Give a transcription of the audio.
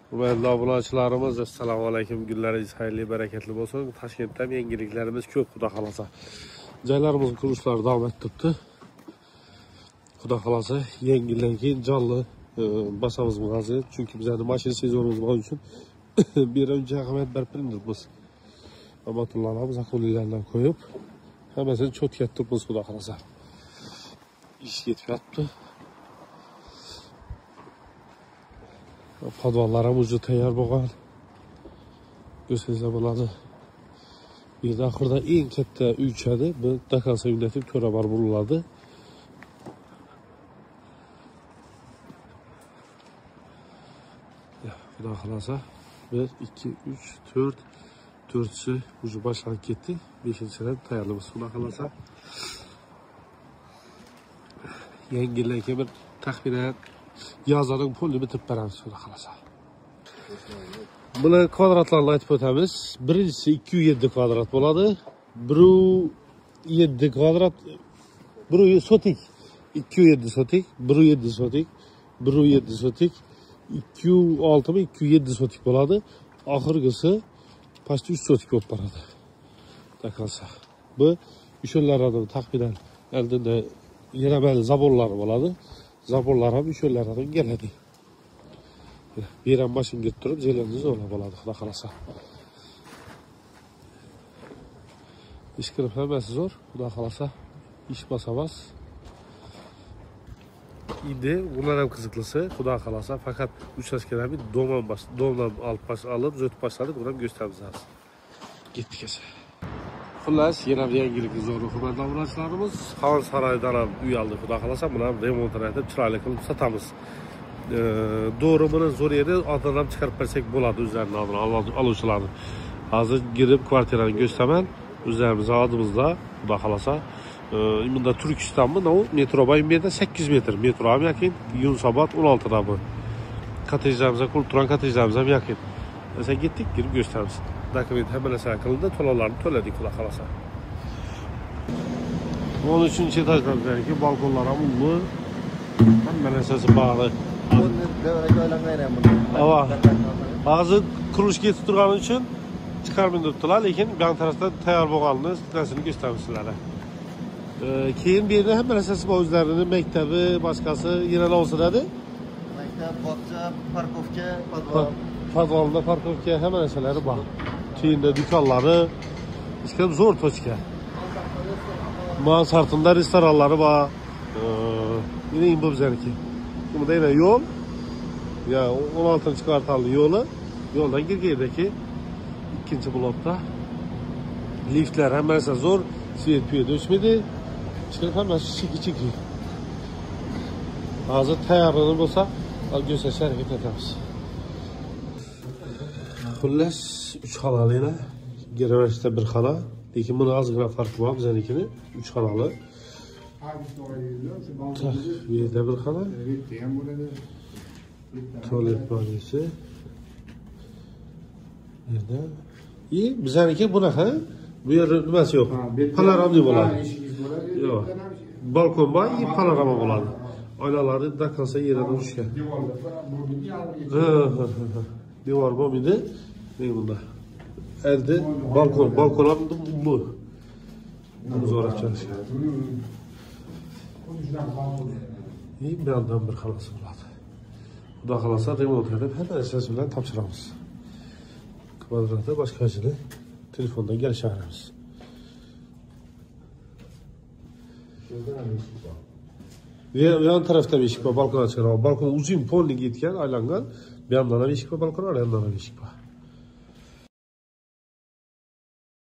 Hurmatli obunachilarimiz, assalomu alaykum. Kunlaringiz xayrli, barakatli bo'lsin. Toshkentda yangiliklarimiz ko'p, xudo xolasa. Joylarimiz qurishlari davom etibdi. Xudo xolasa, yangilikdan keyin jonli basamiz hozir. Chunki bizning mashina sezonimiz bor uchun birinchi ahamiyat berib biz. Amatullarimiz aqllilardan qo'yib, hammasini cho'tkatibmiz, xudo xolasa. Ish ketyapti. Podvallar ham o'zi tayyor bo'lgan. Ko'rsangizlar bo'ladi. Bu yerda oxirida eng katta uy chadi, bu dakonsa uylatib to'rabar bo'ladi. Xudo xolasa 1 2 3 4 4-chi o'zi boshlanib ketdi. 5-chidan tayyorlaymiz, xudo xolasa. Yangilarga bir taxminan yozaning pulni bitib beramiz, xudo xolasa. Buni kvadratlarni aytib o'tamiz. Birinchisi 207 kvadrat bo'ladi. 107 kvadrat 1 sotik, 207 sotik, 107 sotik, 107 sotik, 206 mi 207 sotik bo'ladi. Oxirgisi pastda 3 sotik bo'lib boradi. Dakonsa. Bu o'shalardan taxminan oldinda yana bir zaborlar bo'ladi. Zaborlar ham o'shalardan keladi. Bir ham mashinaga turib, zelenni zo'rlab bo'ladi, xudo xolasa. Ish qilib hammasi zo'r, xudo xolasa. Ish basamas. Endi ular ham qiziqlisi, xudo xolasa, faqat uchastkani domdan olib, o'tib boshladik, uni ham ko'rsatamiz. Ketdik esa. Xullas, yana bir yangilik zo'r, hurmatli obunachilarimiz. Xon saroyidan ham uy oldik, xudo xolasa, buni ham remontini aytib, chiroyli qilib sotamiz. Doğru bunu zo'r yeri odadan chiqarib bersak bo'ladi, o'zlarining oldini oluvchilarni. Hozir girib kvartirani ko'rsataman, o'zlarimiz odimizda, xudo xolasa. Bunda Turkistonmi, metro bor, bu yerda 8 metr metro ham yaqin, Yunusobod 16 da bu. Kottejlarimiz, turan kottejlarimiz ham yaqin. Esa ketdik, girib ko'rsatamiz. Dokument hamma narsa qilindi, to'lovlarni to'ladik, xudo xolasa. 13-chi etajlardagi balkonlar ham ulug'. Hamma narsasi bor. Hozir qurilish ketib turgani uchun chiqarmay turibdilar, lekin bu tarafda tayyor bo'lganini narsani ko'rsatamiz sizlarga. Keyin bu yerda hamma narsasi bor, o'zlarining maktabi, boshqasi yana olsinadi. Maktab, bog'cha, parkovka, podvalda parkovka, hamma narsalari bor. Keyinda do'konlari, ishkam zo'r tochka. Mansartında restoranlari bor. Yine bu bizlarniki. Bunda yana yo'l. Ya 16-kvartalning yo'li. Yo'ldan girgandagi ikkinchi blokda liftlar hammasi zo'r, svet puyda o'chmaydi. Chiqib hammasi chiki-chiki. Hozir tayyorlanib bo'lsa, ko'rsatishga harakat etamiz. Xullas, 3 xonali, garajda bir xona, lekin buni ozgina farqi bor biznikini, 3 xonali. Bu yerda bir xona. Tuvalet banyosi. Yerda. Bizaniki bunaqa. Bu yer nimasi yo'q. Panoramli bo'ladi. Yo'q. Balkon bor, panorama bo'ladi. Oynalari dakonsa yerdan ushgan. Devor bo'lmaydi. Nima bunda? Endi balkon ham bu. Zo'rab çalışgan. Bu yerdan bir xonasi bo'ladi. Xudo xolasa remont qilib, hamma narsasi bilan topshiramiz. Kvadratda boshqasini telefondan kelishaveramiz. Bu yon tarafda eshik bor, balkon ochiladi. Balkon uzun polning yetgan, aylangan. Bu yerdan ham eshik bor, balkon, orqadan ham eshik bor.